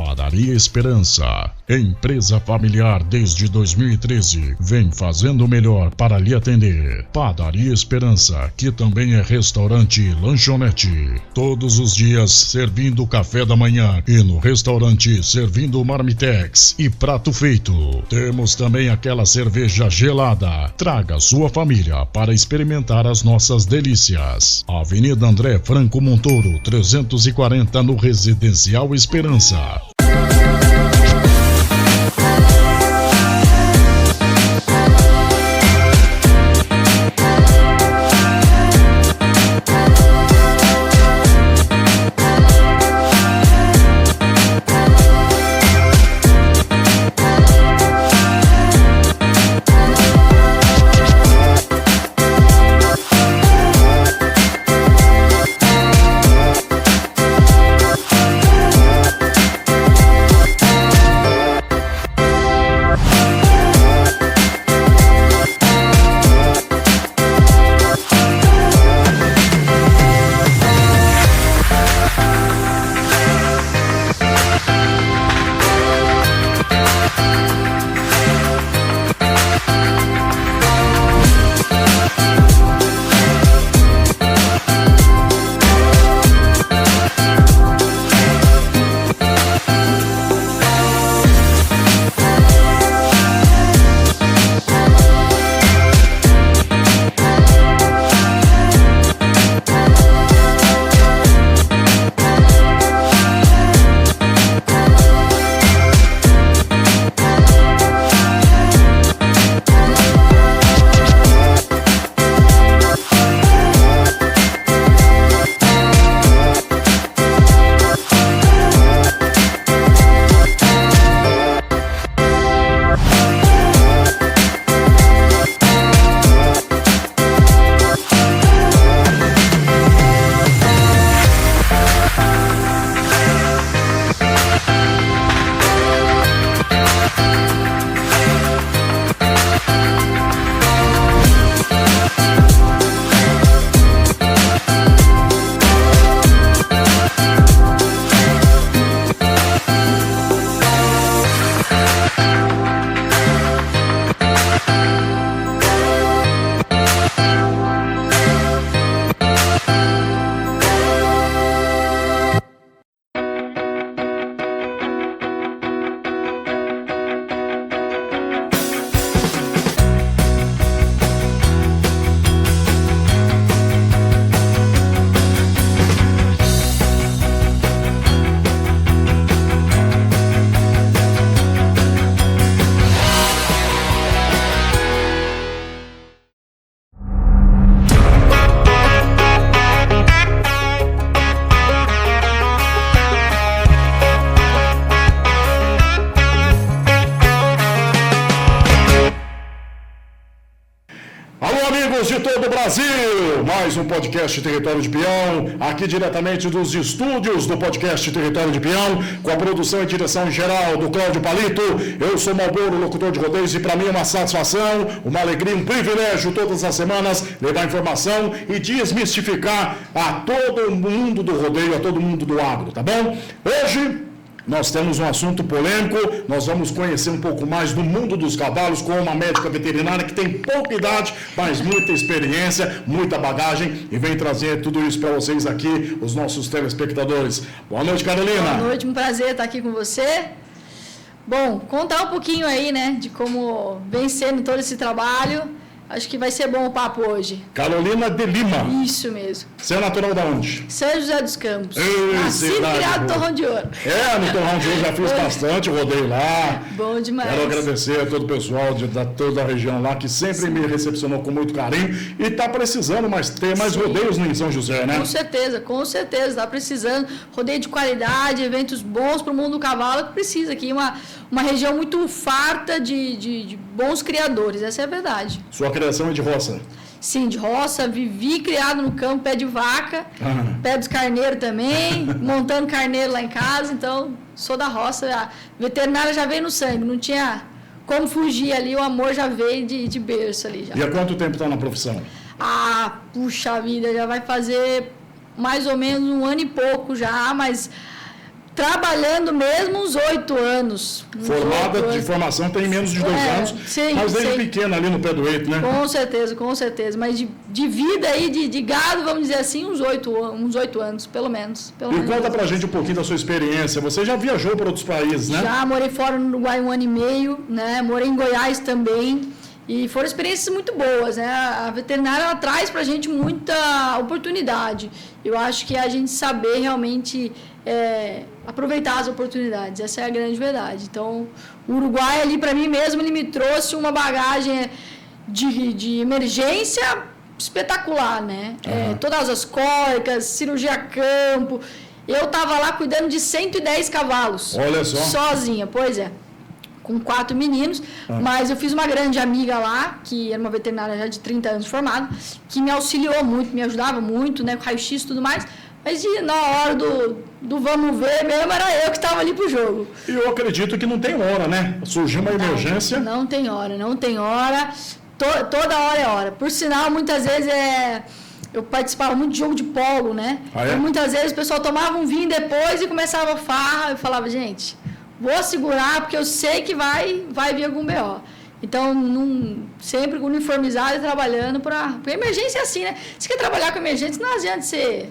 Padaria Esperança, empresa familiar desde 2013, vem fazendo o melhor para lhe atender. Padaria Esperança, que também é restaurante e lanchonete. Todos os dias servindo café da manhã e no restaurante servindo marmitex e prato feito. Temos também aquela cerveja gelada. Traga sua família para experimentar as nossas delícias. Avenida André Franco Montoro, 340 no Residencial Esperança. De todo o Brasil, mais um podcast Território de Peão, aqui diretamente dos estúdios do podcast Território de Peão, com a produção e direção geral do Cláudio Palito. Eu sou Malboro, locutor de rodeios, e para mim é uma satisfação, uma alegria, um privilégio todas as semanas levar informação e desmistificar a todo mundo do rodeio, a todo mundo do agro, tá bom? Hoje nós temos um assunto polêmico, nós vamos conhecer um pouco mais do mundo dos cavalos com uma médica veterinária que tem pouca idade, mas muita experiência, muita bagagem, e vem trazer tudo isso para vocês aqui, os nossos telespectadores. Boa noite, Carolina. Boa noite, um prazer estar aqui com você. Bom, contar um pouquinho aí, né, de como vem sendo todo esse trabalho. Acho que vai ser bom o papo hoje. Carolina de Lima. Isso mesmo. Você é natural de onde? São José dos Campos. Nascido e criado no Torrão de Ouro. No Torrão de Ouro já fiz bastante rodeio lá. Bom demais. Quero agradecer a todo o pessoal de toda a região lá que sempre me recepcionou com muito carinho e está precisando ter mais rodeios em São José, né? Com certeza. Está precisando. Rodeio de qualidade, eventos bons para o mundo do cavalo que precisa aqui. Uma região muito farta de bons criadores, essa é a verdade. Sua criação é de roça? Sim, de roça, vivi criado no campo, pé de vaca, pé dos carneiros também, montando carneiro lá em casa, então sou da roça. A veterinária já veio no sangue, não tinha como fugir ali, o amor já veio de berço ali já. E há quanto tempo está na profissão? Puxa vida, já vai fazer mais ou menos 1 ano e pouco já, mas trabalhando mesmo uns 8 anos. Formada de formação tem menos de 2 anos, sim, mas desde pequena ali no pé do eito, né? Com certeza. Mas de vida aí, de gado, vamos dizer assim, uns 8 anos, pelo menos. Conta pra gente um pouquinho da sua experiência. Você já viajou para outros países, né? Já morei fora no Uruguai 1 ano e meio, né? Morei em Goiás também. E foram experiências muito boas, né? A veterinária, ela traz pra gente muita oportunidade. Eu acho que é a gente saber realmente aproveitar as oportunidades. Essa é a grande verdade. Então, o Uruguai ali, para mim mesmo, ele me trouxe uma bagagem de emergência espetacular, né? Todas as cólicas, cirurgia a campo. Eu estava lá cuidando de 110 cavalos. Olha só. Sozinha, pois é. Com 4 meninos, mas eu fiz uma grande amiga lá, que era uma veterinária já de 30 anos formada, que me auxiliou muito, me ajudava muito, né, com raio-x e tudo mais, mas na hora do vamos ver mesmo, era eu que estava ali pro jogo. E eu acredito que não tem hora, né? Surgiu uma emergência. Não tem hora. Toda hora é hora. Por sinal, muitas vezes eu participava muito de jogo de polo, né? E muitas vezes o pessoal tomava um vinho depois e começava a farra, eu falava, gente, vou segurar porque eu sei que vai vir algum BO. Então, sempre uniformizado e trabalhando porque emergência é assim, né? Se quer trabalhar com emergência, não adianta você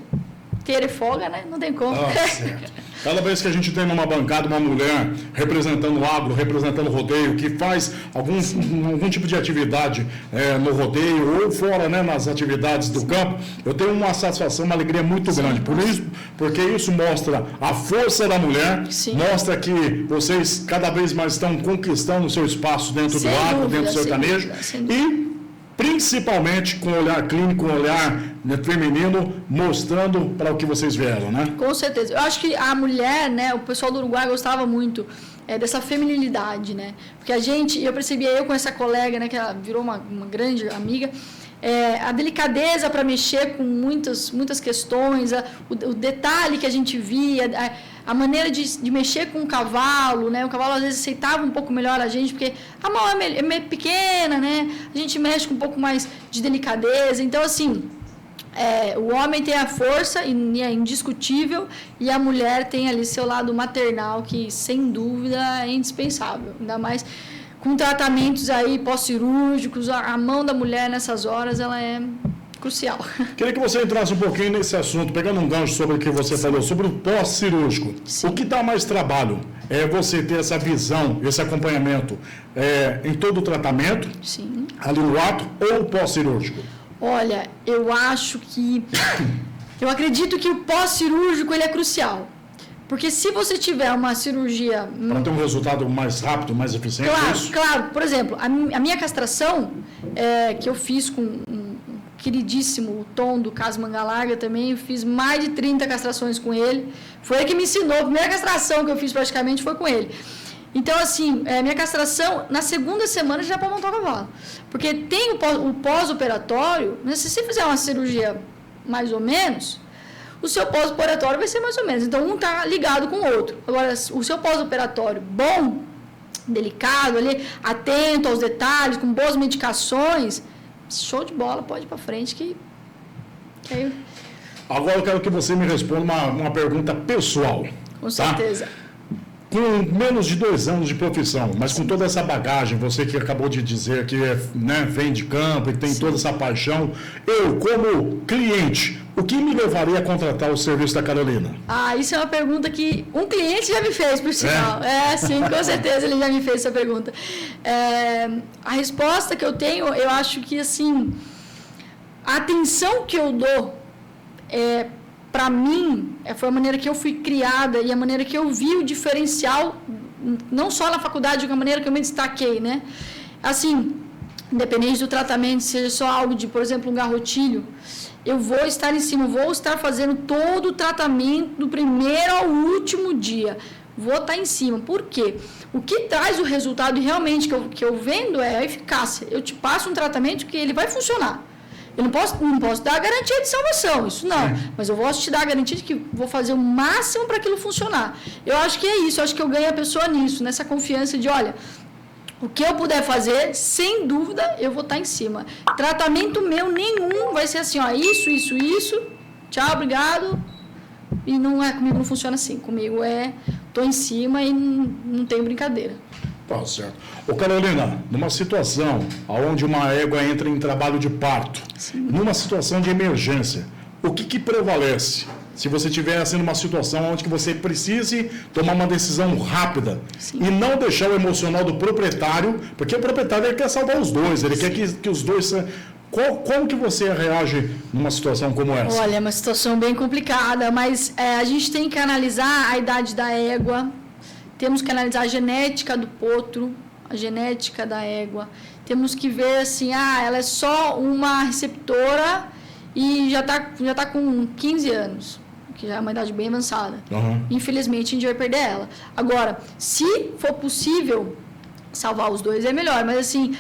ter folga, né? Não tem como. Certo. Cada vez que a gente tem numa bancada uma mulher representando o agro, representando o rodeio, que faz algum tipo de atividade no rodeio ou fora, né, nas atividades do campo, eu tenho uma satisfação, uma alegria muito grande. Porque isso mostra a força da mulher, mostra que vocês cada vez mais estão conquistando o seu espaço dentro do agro, dentro do sertanejo. E principalmente com o olhar clínico, com o olhar feminino, mostrando para o que vocês vieram, né? Com certeza. Eu acho que a mulher, né, o pessoal do Uruguai gostava muito dessa feminilidade, né? Porque eu percebi, eu com essa colega, né, que ela virou uma grande amiga, a delicadeza para mexer com muitas questões, o detalhe que a gente via, a maneira de mexer com o cavalo, né? O cavalo às vezes aceitava um pouco melhor a gente, porque a mão é meio pequena, né? A gente mexe com um pouco mais de delicadeza. Então, assim, o homem tem a força, e é indiscutível, e a mulher tem ali seu lado maternal, que sem dúvida é indispensável. Ainda mais com tratamentos aí pós-cirúrgicos, a mão da mulher nessas horas, ela é crucial. Queria que você entrasse um pouquinho nesse assunto, pegando um gancho sobre o que você falou, sobre o pós-cirúrgico. O que dá mais trabalho é você ter essa visão, esse acompanhamento em todo o tratamento, ali no ato, ou pós-cirúrgico? Olha, eu acredito que o pós-cirúrgico ele é crucial. Porque se você tiver uma cirurgia... Para ter um resultado mais rápido, mais eficiente, Claro. Por exemplo, a minha castração, que eu fiz com um queridíssimo, o Tom do Caso Manga Larga também, eu fiz mais de 30 castrações com ele. Foi ele que me ensinou, a primeira castração que eu fiz praticamente foi com ele. Então, assim, minha castração, na segunda semana já pode montar o cavalo. Porque tem o pós-operatório, né? Se você fizer uma cirurgia mais ou menos, o seu pós-operatório vai ser mais ou menos. Então, um está ligado com o outro. Agora, o seu pós-operatório bom, delicado, ali, atento aos detalhes, com boas medicações, show de bola, pode ir para frente que... Agora eu quero que você me responda uma pergunta pessoal. Com certeza. Com menos de 2 anos de profissão, mas com toda essa bagagem, você que acabou de dizer que vem de campo e tem toda essa paixão, eu, como cliente, o que me levaria a contratar o serviço da Carolina? Isso é uma pergunta que um cliente já me fez, por sinal. Sim, com certeza ele já me fez essa pergunta. A resposta que eu tenho, eu acho que, assim, a atenção que eu dou para mim, foi a maneira que eu fui criada e a maneira que eu vi o diferencial, não só na faculdade, mas a maneira que eu me destaquei, né? Assim, independente do tratamento, seja só algo de, por exemplo, um garrotilho, eu vou estar em cima, vou estar fazendo todo o tratamento do primeiro ao último dia. Vou estar em cima. Por quê? O que traz o resultado realmente que eu vendo é a eficácia. Eu te passo um tratamento que ele vai funcionar. Eu não posso dar a garantia de salvação, isso não. Mas eu posso te dar a garantia de que vou fazer o máximo para aquilo funcionar. Eu acho que é isso, eu acho que eu ganho a pessoa nisso, nessa confiança de, olha, o que eu puder fazer, sem dúvida, eu vou estar em cima. Tratamento meu nenhum vai ser assim, ó, isso, tchau, obrigado, E comigo não funciona assim. Comigo tô em cima e não tem brincadeira. Tá certo. Ô Carolina, numa situação onde uma égua entra em trabalho de parto, sim, numa situação de emergência, o que prevalece? Se você estiver assim, numa situação onde que você precise tomar uma decisão rápida, sim, e não deixar o emocional do proprietário, porque o proprietário ele quer salvar os dois, ele, sim, quer que os dois... Como que você reage numa situação como essa? Olha, é uma situação bem complicada, mas a gente tem que analisar a idade da égua, temos que analisar a genética do potro, a genética da égua, temos que ver assim, ela é só uma receptora e já tá com 15 anos, que já é uma idade bem avançada. Uhum. Infelizmente, a gente vai perder ela. Agora, se for possível salvar os dois, é melhor. Mas assim,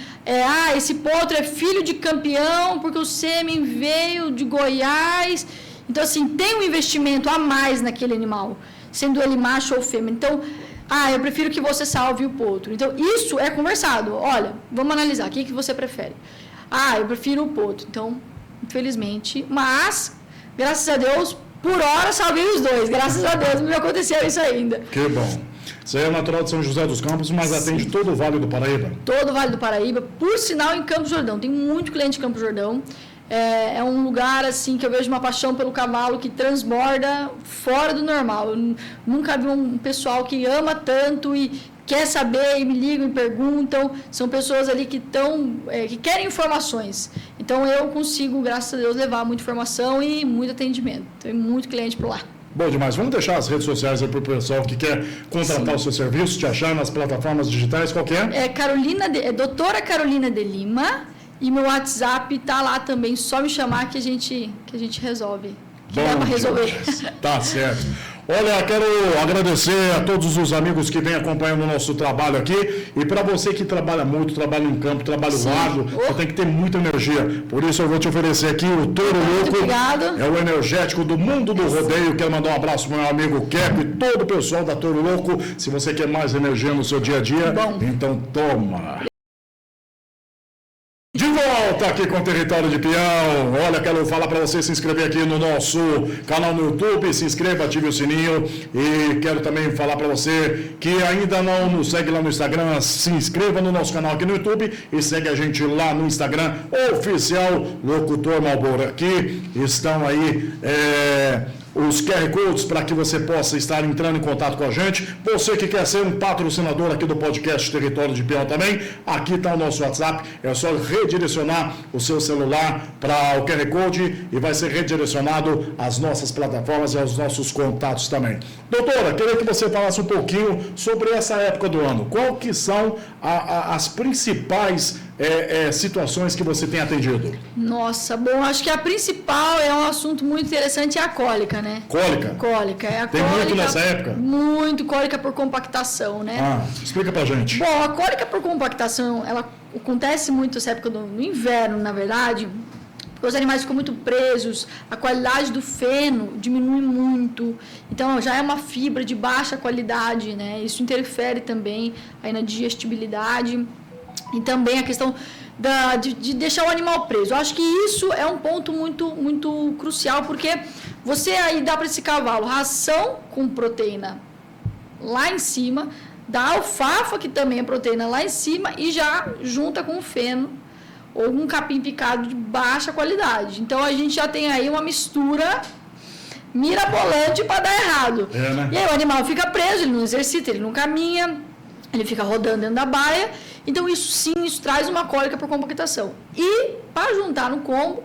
esse potro é filho de campeão porque o sêmen veio de Goiás. Então, assim, tem um investimento a mais naquele animal, sendo ele macho ou fêmea. Então, eu prefiro que você salve o potro. Então, isso é conversado. Olha, vamos analisar. O que você prefere? Eu prefiro o potro. Então, infelizmente, mas, graças a Deus, por hora salvei os dois. Graças a Deus, não me aconteceu isso ainda. Que bom. Você é natural de São José dos Campos, mas atende todo o Vale do Paraíba? Todo o Vale do Paraíba, por sinal em Campos do Jordão. Tem muito cliente em Campos do Jordão. É um lugar assim que eu vejo uma paixão pelo cavalo que transborda fora do normal. Eu nunca vi um pessoal que ama tanto e quer saber e me ligam e perguntam. São pessoas ali que querem informações. Então eu consigo, graças a Deus, levar muita informação e muito atendimento. Tem muito cliente por lá. Bom demais. Vamos deixar as redes sociais aí para o pessoal que quer contratar, sim, o seu serviço, te achar nas plataformas digitais, qual que é? Doutora Carolina de Lima, e meu WhatsApp está lá também, só me chamar que a gente resolve. Que dá para resolver. Tá certo. Olha, quero agradecer a todos os amigos que vêm acompanhando o nosso trabalho aqui. E para você que trabalha muito, trabalha em campo, trabalha árduo, você tem que ter muita energia. Por isso eu vou te oferecer aqui o Touro Louco. Obrigado. É o energético do mundo do rodeio. Quero mandar um abraço para o meu amigo Keco e todo o pessoal da Touro Louco. Se você quer mais energia no seu dia a dia, então toma. De volta aqui com o Território de Peão. Olha, quero falar para você se inscrever aqui no nosso canal no YouTube. Se inscreva, ative o sininho. E quero também falar para você que ainda não nos segue lá no Instagram, se inscreva no nosso canal aqui no YouTube e segue a gente lá no Instagram, Oficial Locutor Marlboro. Aqui estão aí os QR Codes para que você possa estar entrando em contato com a gente. Você que quer ser um patrocinador aqui do podcast Território de Peão também, aqui está o nosso WhatsApp. É só redirecionar o seu celular para o QR Code e vai ser redirecionado às nossas plataformas e aos nossos contatos também. Doutora, queria que você falasse um pouquinho sobre essa época do ano. Qual que são as principais situações que você tem atendido? Nossa, bom, acho que a principal é um assunto muito interessante, é a cólica, né? Cólica? Cólica. Tem muito nessa época? Muito, cólica por compactação, né? Explica pra gente. Bom, a cólica por compactação, ela acontece muito nessa época do inverno, na verdade, porque os animais ficam muito presos, a qualidade do feno diminui muito, então já é uma fibra de baixa qualidade, né? Isso interfere também aí na digestibilidade. E também a questão de deixar o animal preso. Eu acho que isso é um ponto muito, muito crucial, porque você aí dá para esse cavalo ração com proteína lá em cima, dá alfafa, que também é proteína lá em cima, e já junta com o feno ou um capim picado de baixa qualidade. Então a gente já tem aí uma mistura mirabolante para dar errado. Né? E aí o animal fica preso, ele não exercita, ele não caminha, ele fica rodando dentro da baia. Então, isso traz uma cólica por compactação. E, para juntar no combo,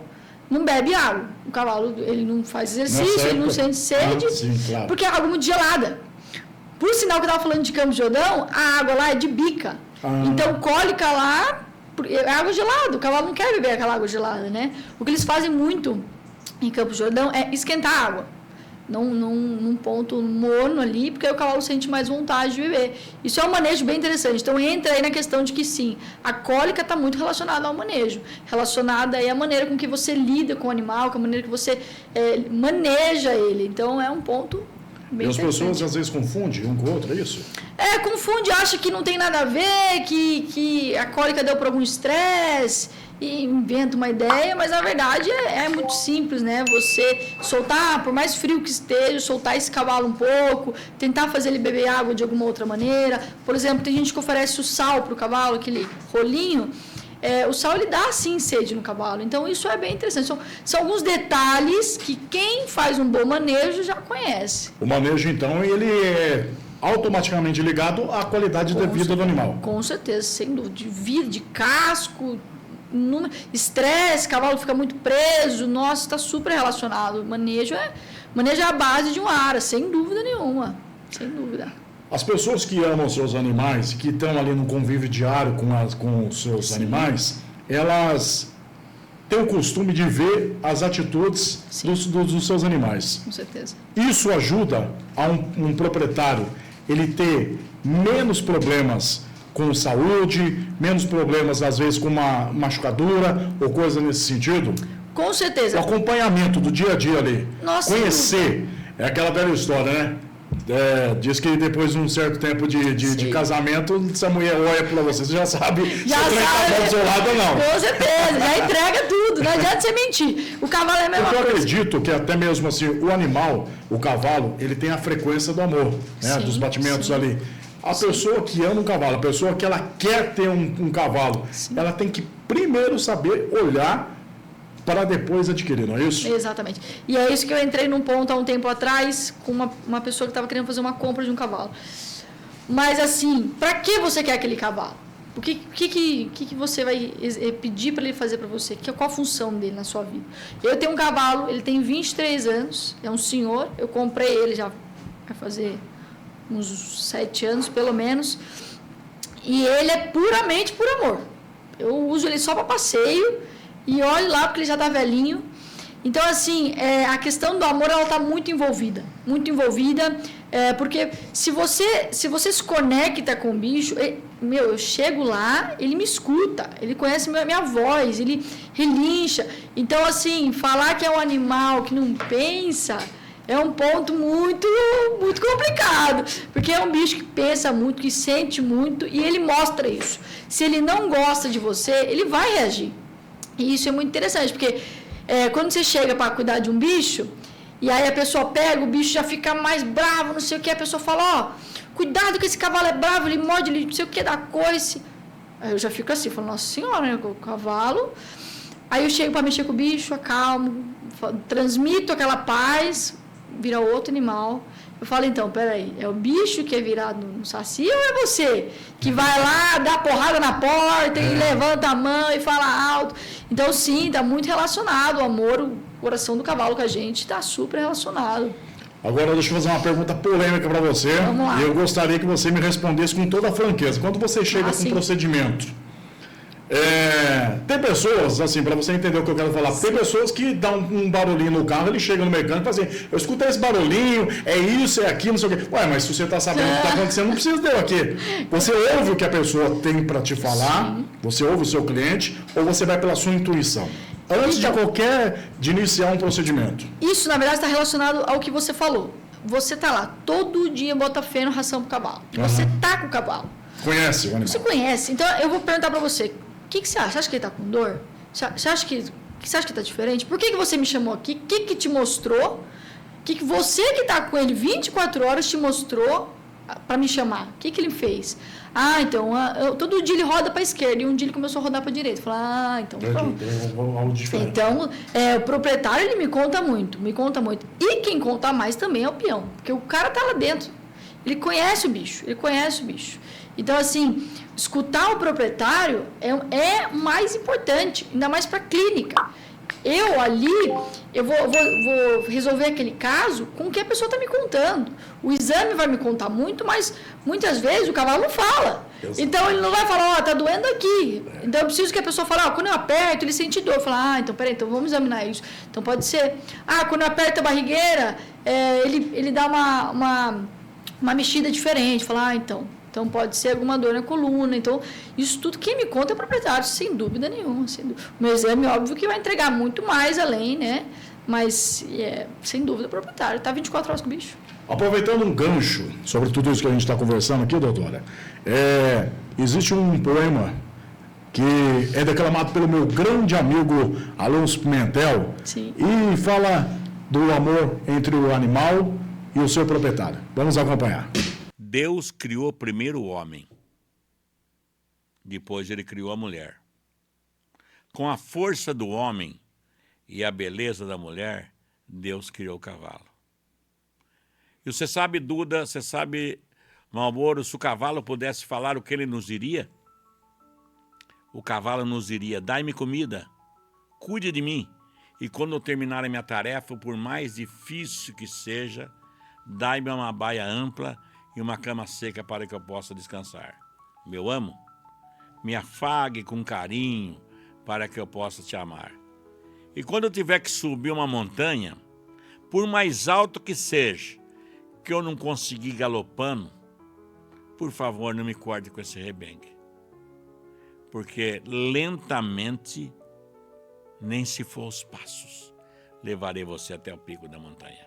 não bebe água. O cavalo, ele não faz exercício, ele não sente sede, claro, porque é água muito gelada. Por sinal que eu estava falando de Campos do Jordão, a água lá é de bica. Então, cólica lá é água gelada. O cavalo não quer beber aquela água gelada, né? O que eles fazem muito em Campos do Jordão é esquentar a água. Num ponto morno ali, porque aí o cavalo sente mais vontade de beber. Isso é um manejo bem interessante. Então, entra aí na questão de que, sim, a cólica está muito relacionada ao manejo. Relacionada aí à maneira com que você lida com o animal, com a maneira que você maneja ele. Então, é um ponto E as pessoas às vezes confundem um com o outro, é isso? Confunde, acha que não tem nada a ver, que a cólica deu por algum estresse e inventa uma ideia, mas na verdade é muito simples, né? Você soltar, por mais frio que esteja, soltar esse cavalo um pouco, tentar fazer ele beber água de alguma outra maneira. Por exemplo, tem gente que oferece o sal para o cavalo, aquele rolinho. O sal, ele dá, sim, sede no cavalo. Então, isso é bem interessante. São alguns detalhes que quem faz um bom manejo já conhece. O manejo, então, ele é automaticamente ligado à qualidade de vida do animal. Com certeza, sem dúvida. De vida, de casco, estresse, cavalo fica muito preso. Nossa, está super relacionado. Manejo é a base de um ara, sem dúvida nenhuma. Sem dúvida. As pessoas que amam seus animais, que estão ali no convívio diário com os seus animais, elas têm o costume de ver as atitudes dos seus animais. Com certeza. Isso ajuda a um proprietário ele ter menos problemas com saúde, menos problemas, às vezes, com uma machucadura ou coisa nesse sentido? Com certeza. O acompanhamento do dia a dia ali. Nossa, conhecer. É aquela velha história, né? Diz que depois de um certo tempo de casamento, se a mulher olha para você já sabe se o trem está do seu lado ou não. Com certeza, já entrega tudo, não adianta você mentir. O cavalo é a mesma coisa. Eu acredito que até mesmo assim, o animal, o cavalo, ele tem a frequência do amor, né? Dos batimentos ali. A pessoa que ama um cavalo, a pessoa que ela quer ter um cavalo, ela tem que primeiro saber olhar para depois adquirir, não é isso? Exatamente. E é isso que eu entrei num ponto há um tempo atrás com uma pessoa que estava querendo fazer uma compra de um cavalo. Mas assim, para que você quer aquele cavalo? O que você vai pedir para ele fazer para você? Qual a função dele na sua vida? Eu tenho um cavalo, ele tem 23 anos, é um senhor, eu comprei ele já vai fazer uns 7 anos pelo menos, e ele é puramente por amor. Eu uso ele só para passeio, e olhe lá, porque ele já está velhinho. Então, assim, a questão do amor, ela está muito envolvida. Muito envolvida, porque se você se conecta com o bicho, eu chego lá, ele me escuta, ele conhece minha voz, ele relincha. Então, assim, falar que é um animal que não pensa é um ponto muito, muito complicado. Porque é um bicho que pensa muito, que sente muito, e ele mostra isso. Se ele não gosta de você, ele vai reagir. E isso é muito interessante, porque quando você chega para cuidar de um bicho, e aí a pessoa pega, o bicho já fica mais bravo, não sei o que, a pessoa fala, cuidado que esse cavalo é bravo, ele morde, ele não sei o que, dá coice. Aí eu já fico assim, falo, nossa senhora, né, o cavalo. Aí eu chego para mexer com o bicho, acalmo, transmito aquela paz, vira outro animal. Eu falo, então, peraí, é o bicho que é virado no saci ou é você que vai lá, dá porrada na porta e levanta a mão e fala alto? Então, sim, está muito relacionado. O amor, o coração do cavalo com a gente está super relacionado. Agora, deixa eu fazer uma pergunta polêmica para você. Vamos lá. E eu gostaria que você me respondesse com toda a franqueza. Quando você chega com um procedimento, tem pessoas, assim, para você entender o que eu quero falar, tem pessoas que dão um barulhinho no carro, ele chega no mecânico e fala assim, eu escutei esse barulhinho, é isso, é aquilo, não sei o quê. Ué, mas se você está sabendo o que está acontecendo, não precisa de eu aqui. Você ouve o que a pessoa tem para te falar, você ouve o seu cliente, ou você vai pela sua intuição? Antes de iniciar um procedimento. Isso, na verdade, está relacionado ao que você falou. Você está lá, todo dia bota feno, ração para o cavalo. Você está com o cavalo. Conhece o animal? Você conhece. Então, eu vou perguntar para você, o que você acha? Você acha que ele está com dor? Você acha que está diferente? Por que você me chamou aqui? O que te mostrou? Que você que está com ele 24 horas te mostrou para me chamar? O que ele fez? Então, todo dia ele roda para a esquerda e um dia ele começou a rodar para a direita. Eu falei, então pronto. Então, o proprietário, ele me conta muito. E quem conta mais também é o peão, porque o cara está lá dentro. Ele conhece o bicho. Então, assim, escutar o proprietário é mais importante, ainda mais para a clínica. Eu vou resolver aquele caso com o que a pessoa está me contando. O exame vai me contar muito, mas muitas vezes o cavalo não fala. Exato. Então, ele não vai falar, está doendo aqui. Então, eu preciso que a pessoa fale, quando eu aperto, ele sente dor. Eu falo, então, peraí, então vamos examinar isso. Então, pode ser, quando eu aperto a barrigueira, ele dá uma mexida diferente. Falar, então pode ser alguma dor na coluna. Então, isso tudo quem me conta é o proprietário, sem dúvida nenhuma. O meu exame, óbvio, que vai entregar muito mais além, né, Mas, sem dúvida, o proprietário está 24 horas com o bicho. Aproveitando um gancho sobre tudo isso que a gente está conversando aqui, doutora, existe um poema que é declamado pelo meu grande amigo Alonso Pimentel. Sim. E fala do amor entre o animal e o seu proprietário. Vamos acompanhar. Deus criou primeiro o homem, depois ele criou a mulher. Com a força do homem e a beleza da mulher, Deus criou o cavalo. E você sabe, Duda, você sabe, Malboro, se o cavalo pudesse falar o que ele nos diria? O cavalo nos diria: dai-me comida, cuide de mim, e quando eu terminar a minha tarefa, por mais difícil que seja, dai-me uma baia ampla e uma cama seca para que eu possa descansar. Meu amo, me afague com carinho para que eu possa te amar. E quando eu tiver que subir uma montanha, por mais alto que seja, que eu não conseguir galopando, por favor, não me corte com esse rebengue. Porque lentamente, nem se for os passos, levarei você até o pico da montanha.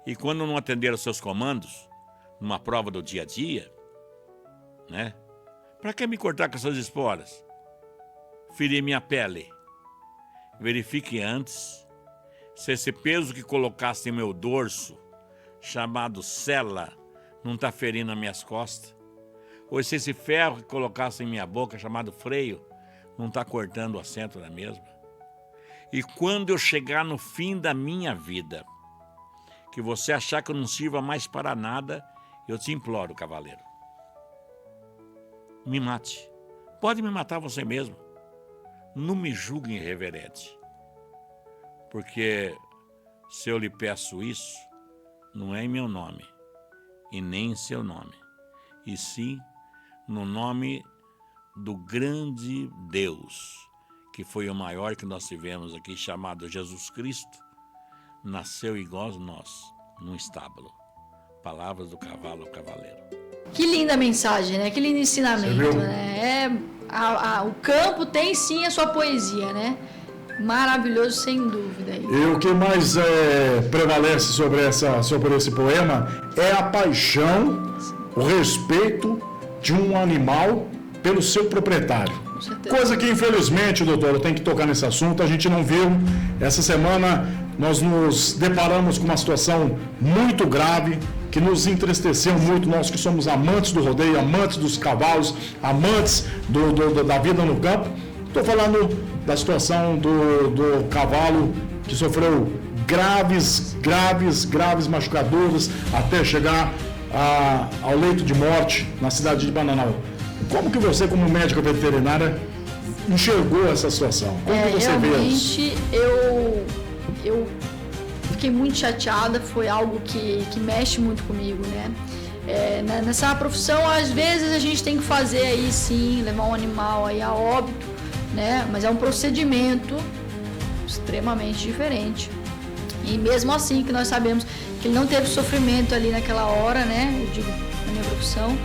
E quando não atender aos seus comandos, numa prova do dia a dia, né? Para que me cortar com essas esporas? Ferir minha pele. Verifique antes se esse peso que colocaste em meu dorso, chamado sela, não está ferindo as minhas costas. Ou se esse ferro que colocaste em minha boca, chamado freio, não está cortando o assento da mesma. E quando eu chegar no fim da minha vida, que você achar que eu não sirva mais para nada, eu te imploro, cavaleiro, me mate. Pode me matar você mesmo. Não me julgue irreverente. Porque se eu lhe peço isso, não é em meu nome, e nem em seu nome, e sim no nome do grande Deus, que foi o maior que nós tivemos aqui, chamado Jesus Cristo, nasceu igual a nós, num estábulo. Palavras do cavalo ao cavaleiro. Que linda mensagem, né? Que lindo ensinamento, né? O campo tem sim a sua poesia, né? Maravilhoso, sem dúvida. E o que mais prevalece sobre esse poema é a paixão, o respeito de um animal pelo seu proprietário. Coisa que, infelizmente, doutor, eu tenho que tocar nesse assunto, a gente não viu. Essa semana nós nos deparamos com uma situação muito grave, que nos entristeceu muito, nós que somos amantes do rodeio, amantes dos cavalos, amantes da vida no campo. Estou falando da situação do cavalo que sofreu graves machucaduras até chegar ao leito de morte na cidade de Bananal. Como que você, como médica veterinária, enxergou essa situação? Como que você vê isso? Realmente, eu fiquei muito chateada, foi algo que mexe muito comigo, né? Nessa profissão, às vezes a gente tem que fazer aí sim, levar um animal aí a óbito, né? Mas é um procedimento extremamente diferente. E mesmo assim, que nós sabemos que ele não teve sofrimento ali naquela hora, né? Eu digo, na minha profissão,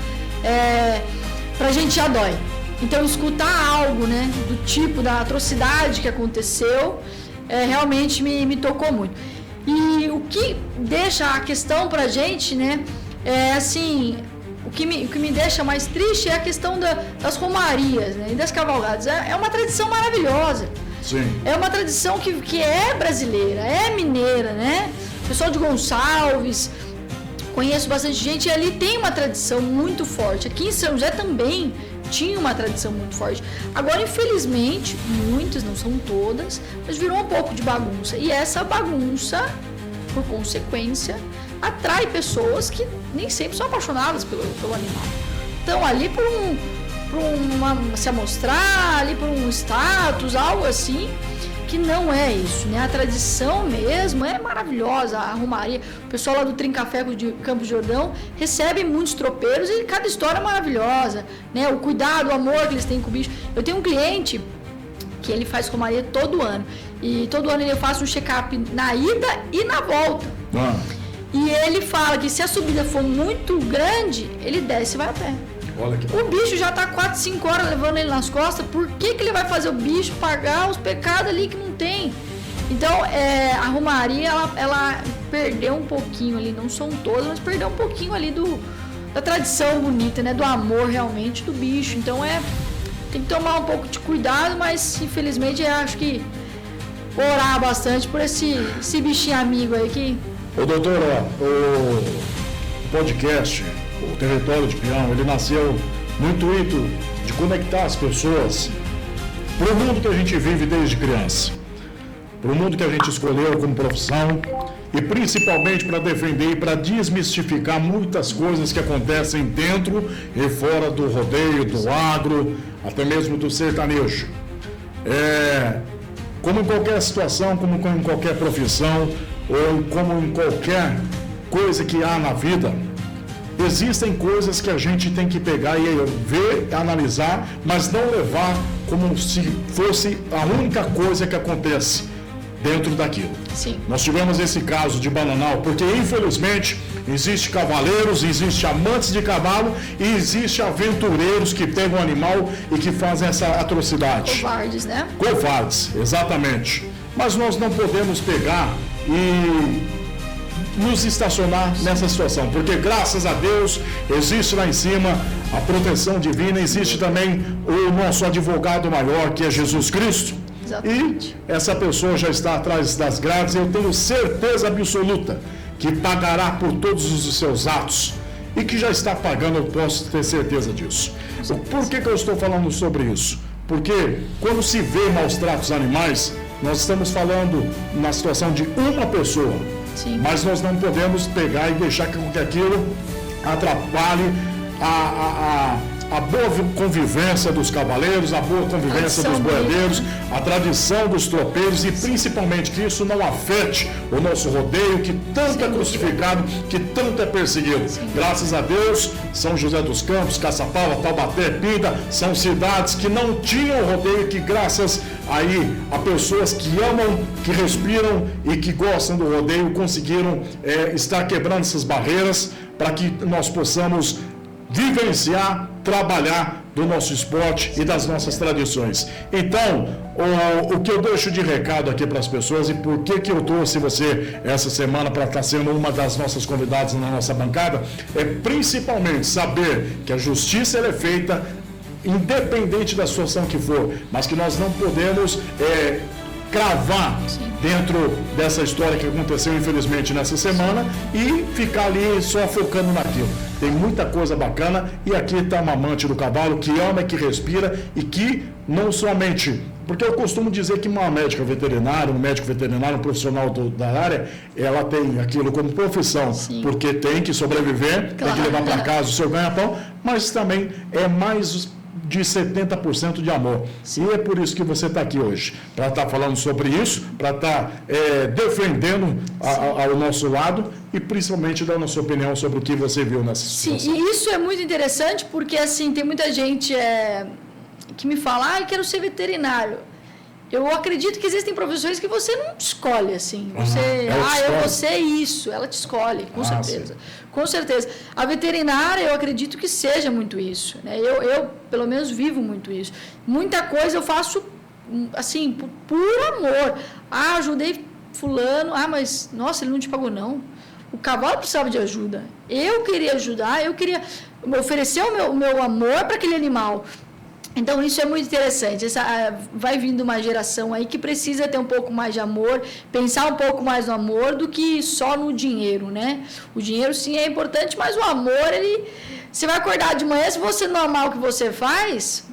pra gente já dói. Então, escutar algo, né? Do tipo, da atrocidade que aconteceu, realmente me tocou muito. E o que deixa a questão pra gente, né? Assim, o que me deixa mais triste é a questão das romarias, né? E das cavalgadas. É uma tradição maravilhosa. Sim. É uma tradição que é brasileira, é mineira, né? O pessoal de Gonçalves, conheço bastante gente, e ali tem uma tradição muito forte. Aqui em São José também tinha uma tradição muito forte. Agora, infelizmente, muitas, não são todas, mas virou um pouco de bagunça. E essa bagunça, por consequência, atrai pessoas que nem sempre são apaixonadas pelo animal. Então, ali por se amostrar, ali por um status, algo assim, que não é isso, né? A tradição mesmo é maravilhosa, a romaria. O pessoal lá do Trincafé de Campos Jordão recebe muitos tropeiros e cada história é maravilhosa, né? O cuidado, o amor que eles têm com o bicho. Eu tenho um cliente que ele faz romaria todo ano, e todo ano eu faço um check-up na ida e na volta. E ele fala que se a subida for muito grande, ele desce e vai a pé. Olha que... O bicho já tá 4, 5 horas levando ele nas costas, por que ele vai fazer o bicho pagar os pecados ali que não tem? Então, a romaria, ela perdeu um pouquinho ali, não são todas, mas perdeu um pouquinho ali da tradição bonita, né? Do amor realmente do bicho. Então, tem que tomar um pouco de cuidado, mas infelizmente eu acho que orar bastante por esse bichinho amigo aí que... Ô doutora, o podcast, o Território de Peão, ele nasceu no intuito de conectar as pessoas para o mundo que a gente vive desde criança, para o mundo que a gente escolheu como profissão e principalmente para defender e para desmistificar muitas coisas que acontecem dentro e fora do rodeio, do agro, até mesmo do sertanejo. Como em qualquer situação, como em qualquer profissão, ou como em qualquer coisa que há na vida, existem coisas que a gente tem que pegar e ver, analisar, mas não levar como se fosse a única coisa que acontece dentro daquilo. Sim. Nós tivemos esse caso de Bananal, porque infelizmente existe cavaleiros, existe amantes de cavalo e existe aventureiros que pegam o animal e que fazem essa atrocidade. Covardes, né? Covardes, exatamente. Mas nós não podemos pegar e nos estacionar nessa situação, porque graças a Deus existe lá em cima a proteção divina, existe também o nosso advogado maior, que é Jesus Cristo. Exatamente. E essa pessoa já está atrás das grades e eu tenho certeza absoluta que pagará por todos os seus atos e que já está pagando, eu posso ter certeza disso. Por que eu estou falando sobre isso? Porque quando se vê maus tratos animais, nós estamos falando na situação de uma pessoa. Sim. Mas nós não podemos pegar e deixar que aquilo atrapalhe a boa convivência dos cavaleiros, a boa convivência dos boiadeiros, a tradição dos tropeiros e principalmente que isso não afete o nosso rodeio, que tanto é crucificado, que tanto é perseguido. Graças a Deus, São José dos Campos, Caçapava, Taubaté, Pinda, são cidades que não tinham rodeio, que graças aí a pessoas que amam, que respiram e que gostam do rodeio, conseguiram estar quebrando essas barreiras para que nós possamos vivenciar, trabalhar do nosso esporte e das nossas tradições. Então, o que eu deixo de recado aqui para as pessoas e por que eu trouxe você essa semana para estar sendo uma das nossas convidadas na nossa bancada, é principalmente saber que a justiça ela é feita independente da situação que for, mas que nós não podemos cravar dentro dessa história que aconteceu infelizmente nessa semana e ficar ali só focando naquilo. Tem muita coisa bacana e aqui está uma amante do cavalo que ama e que respira e que não somente... Porque eu costumo dizer que uma médica veterinária, um médico veterinário, um profissional da área, ela tem aquilo como profissão, porque tem que sobreviver, tem que levar para casa o seu ganha-pão, mas também é mais de 70% de amor. E é por isso que você está aqui hoje, para estar falando sobre isso, para estar defendendo ao nosso lado e principalmente dando a sua opinião sobre o que você viu nessa situação. Sim, e isso é muito interessante porque assim, tem muita gente que me fala, eu quero ser veterinário. Eu acredito que existem profissões que você não escolhe, assim. Você, eu vou ser isso. Ela te escolhe, com certeza. Sim. Com certeza. A veterinária, eu acredito que seja muito isso. Né? Eu, pelo menos, vivo muito isso. Muita coisa eu faço, assim, por puro amor. Ajudei fulano. Mas, nossa, ele não te pagou, não. O cavalo precisava de ajuda. Eu queria ajudar, eu queria oferecer o meu amor para aquele animal. Então, isso é muito interessante. Vai vindo uma geração aí que precisa ter um pouco mais de amor, pensar um pouco mais no amor do que só no dinheiro, né? O dinheiro, sim, é importante, mas o amor, você vai acordar de manhã, se você não amar o que você faz,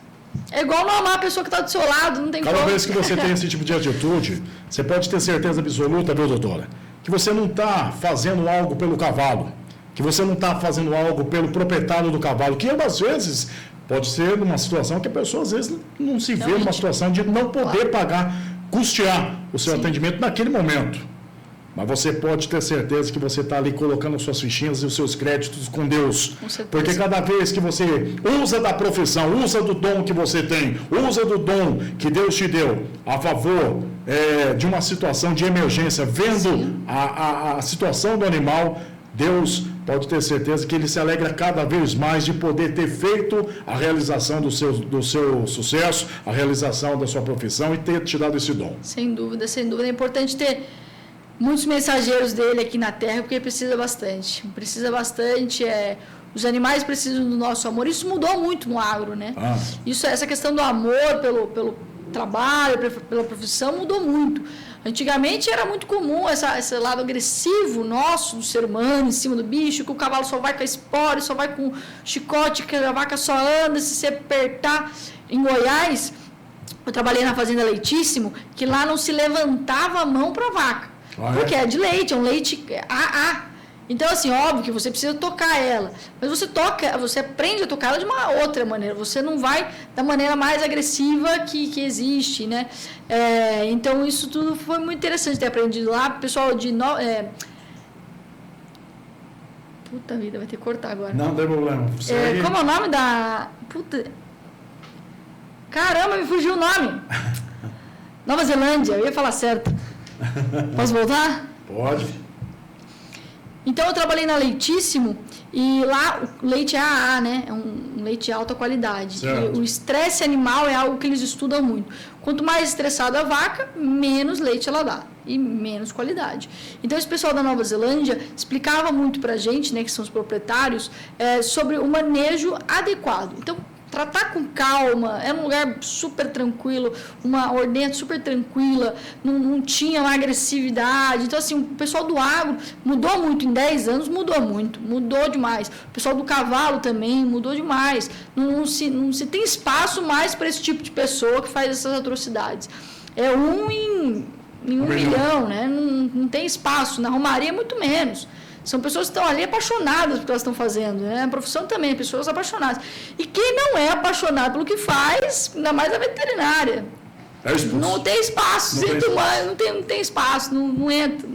é igual não amar a pessoa que está do seu lado, não tem como. Cada vez que você tem esse tipo de atitude, você pode ter certeza absoluta, viu, doutora, que você não está fazendo algo pelo cavalo, que você não está fazendo algo pelo proprietário do cavalo, que às vezes... Pode ser numa situação que a pessoa, às vezes, não se vê numa situação de não poder pagar, custear o seu atendimento naquele momento. Mas você pode ter certeza que você está ali colocando as suas fichinhas e os seus créditos com Deus. Porque cada vez que você usa da profissão, usa do dom que você tem, usa do dom que Deus te deu a favor de uma situação de emergência, vendo a situação do animal, Deus pode ter certeza que ele se alegra cada vez mais de poder ter feito a realização do seu sucesso, a realização da sua profissão e ter te dado esse dom. Sem dúvida, sem dúvida. É importante ter muitos mensageiros dele aqui na Terra, porque precisa bastante. Os animais precisam do nosso amor. Isso mudou muito no agro, né? Essa questão do amor pelo trabalho, pela profissão, mudou muito. Antigamente era muito comum esse lado agressivo nosso, do ser humano, em cima do bicho, que o cavalo só vai com a espora, só vai com chicote, que a vaca só anda, se você apertar. Em Goiás, eu trabalhei na Fazenda Leitíssimo, que lá não se levantava a mão para a vaca. Porque é de leite, é um leite AA. Então, assim, óbvio que você precisa tocar ela, mas você aprende a tocar ela de uma outra maneira, você não vai da maneira mais agressiva que existe, né? Então, isso tudo foi muito interessante ter aprendido lá. Pessoal de... Puta vida, vai ter que cortar agora. Não tem problema. Como é o nome da... Puta... Caramba, me fugiu o nome. Nova Zelândia, eu ia falar certo. Posso voltar? Pode. Então, eu trabalhei na Leitíssimo e lá o leite é AA, né? É um leite de alta qualidade. O estresse animal é algo que eles estudam muito. Quanto mais estressada a vaca, menos leite ela dá e menos qualidade. Então, esse pessoal da Nova Zelândia explicava muito pra gente, né, que são os proprietários, sobre o manejo adequado. Então, tratar com calma, era um lugar super tranquilo, uma ordenha super tranquila, não tinha uma agressividade. Então, assim, o pessoal do agro mudou muito em 10 anos, mudou demais. O pessoal do cavalo também mudou demais. Não se tem espaço mais para esse tipo de pessoa que faz essas atrocidades. É em 1 milhão, né? Não tem espaço. Na Romaria, muito menos. São pessoas que estão ali apaixonadas pelo que elas estão fazendo, né? A profissão também, pessoas apaixonadas. E quem não é apaixonado pelo que faz, ainda mais a veterinária. Não tem espaço, não tem espaço, não entra.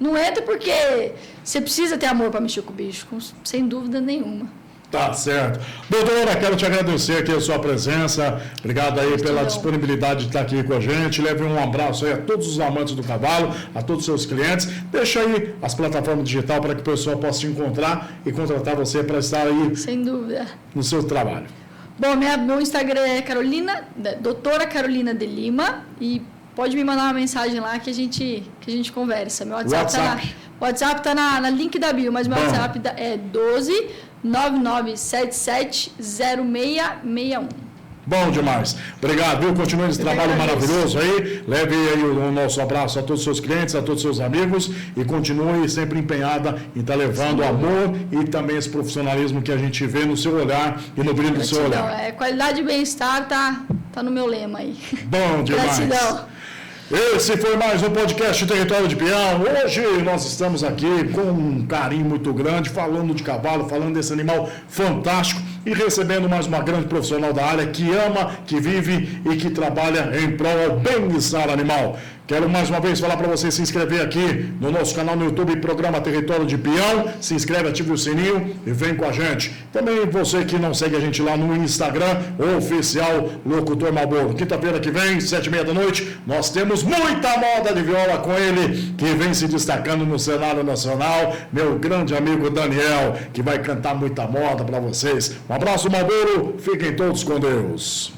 Não entra porque você precisa ter amor para mexer com o bicho, sem dúvida nenhuma. Tá certo. Doutora, quero te agradecer aqui a sua presença. Obrigado aí pela disponibilidade de estar aqui com a gente. Leve um abraço aí a todos os amantes do cavalo, a todos os seus clientes. Deixa aí as plataformas digitais para que o pessoal possa te encontrar e contratar você para estar aí. Sem dúvida. No seu trabalho. Bom, meu Instagram é doutora Carolina de Lima, e pode me mandar uma mensagem lá que a gente conversa. Meu WhatsApp está na link da bio, mas meu WhatsApp é 12-9977-0661. Bom demais. Obrigado, viu? Continue esse trabalho maravilhoso aí. Leve aí o nosso abraço a todos os seus clientes, a todos os seus amigos e continue sempre empenhada em estar levando amor e também esse profissionalismo que a gente vê no seu olhar e no brilho do seu olhar. Qualidade e bem-estar tá no meu lema aí. Bom demais. Gratidão. Esse foi mais um podcast Território de Peão. Hoje nós estamos aqui com um carinho muito grande, falando de cavalo, falando desse animal fantástico e recebendo mais uma grande profissional da área que ama, que vive e que trabalha em prol ao bem-estar animal. Quero mais uma vez falar para você se inscrever aqui no nosso canal no YouTube, Programa Território de Peão. Se inscreve, ative o sininho e vem com a gente. Também você que não segue a gente lá no Instagram, Oficial Locutor Marlboro. Quinta-feira que vem, 7h30 da noite, nós temos muita moda de viola com ele, que vem se destacando no cenário nacional, meu grande amigo Daniel, que vai cantar muita moda para vocês. Um abraço, Marlboro. Fiquem todos com Deus.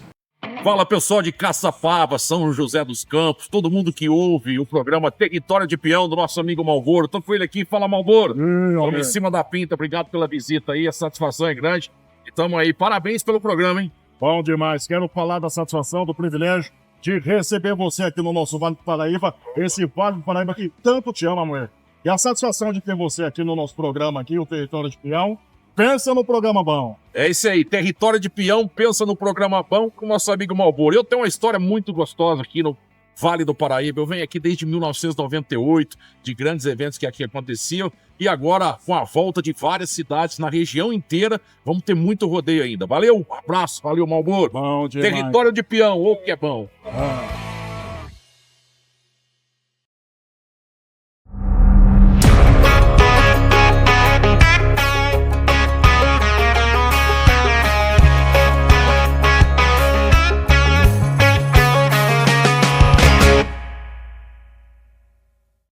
Fala, pessoal de Caçapava, São José dos Campos, todo mundo que ouve o programa Território de Peão do nosso amigo Marlboro. Tô com ele aqui, fala, Marlboro. Estamos em cima da pinta, obrigado pela visita aí, a satisfação é grande. E tamo aí, parabéns pelo programa, hein? Bom demais, quero falar da satisfação, do privilégio de receber você aqui no nosso Vale do Paraíba, esse Vale do Paraíba que tanto te ama, mulher. E a satisfação de ter você aqui no nosso programa, aqui, o Território de Peão. Pensa no programa bom. É isso aí, Território de Peão, pensa no programa bom com o nosso amigo Marlboro. Eu tenho uma história muito gostosa aqui no Vale do Paraíba. Eu venho aqui desde 1998, de grandes eventos que aqui aconteciam. E agora, com a volta de várias cidades na região inteira, vamos ter muito rodeio ainda. Valeu, um abraço, valeu, Marlboro. Bom demais. Território de Peão, ô que é bom.